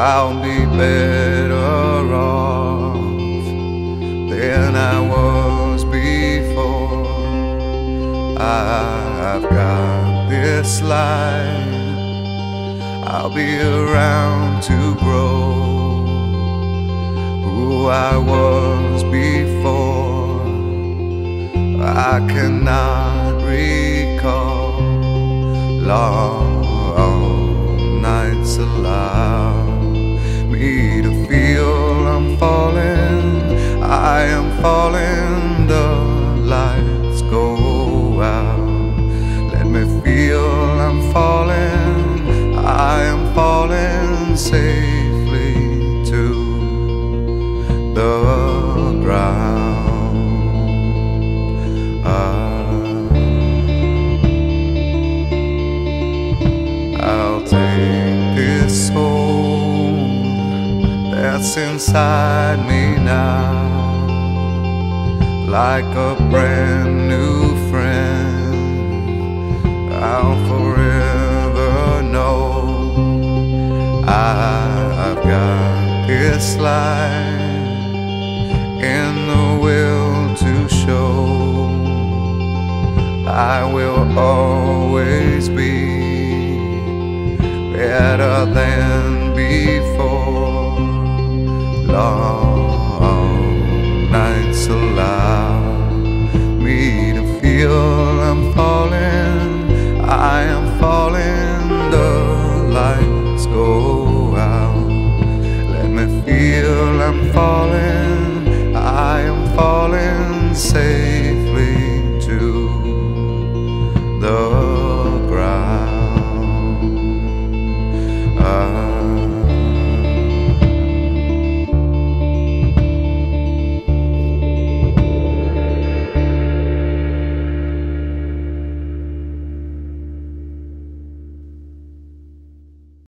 I'll be better off than I was before. I've got this life, I'll be around to grow who I was before. I cannot recall long nights allow me to feel I'm falling. I am falling, the lights go out. Let me feel I'm falling. I am falling safely to the ground. I'll take this soul that's inside me now, like a brand new friend. I'll forever know I've got this life in the will to show. I will always be better than before. Long